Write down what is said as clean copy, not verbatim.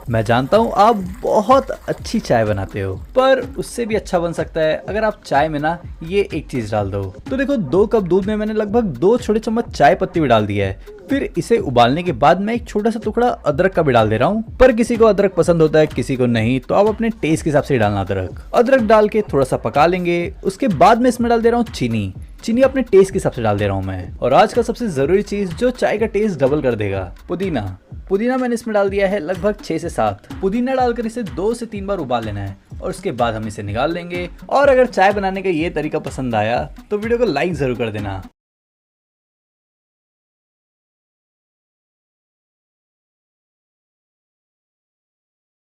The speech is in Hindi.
मैं जानता हूँ आप बहुत अच्छी चाय बनाते हो, पर उससे भी अच्छा बन सकता है अगर आप चाय में ना ये एक चीज डाल दो। तो देखो 2 कप दूध में मैंने लगभग 2 छोटे चम्मच चाय पत्ती भी डाल दिया है। फिर इसे उबालने के बाद मैं एक छोटा सा टुकड़ा अदरक का भी डाल दे रहा हूँ। पर किसी को अदरक पसंद होता है, किसी को नहीं, तो आप अपने टेस्ट के हिसाब से डालना अदरक। अदरक डाल के थोड़ा सा पका लेंगे। उसके बाद में इसमें डाल दे रहा हूँ चीनी। चीनी अपने टेस्ट के हिसाब से डाल दे रहा हूँ मैं। और आज का सबसे जरूरी चीज जो चाय का टेस्ट डबल कर देगा, पुदीना। पुदीना मैंने इसमें डाल दिया है लगभग 6 से 7। पुदीना डालकर इसे 2 से 3 बार उबाल लेना है और उसके बाद हम इसे निकाल लेंगे। और अगर चाय बनाने का ये तरीका पसंद आया तो वीडियो को लाइक जरूर कर देना।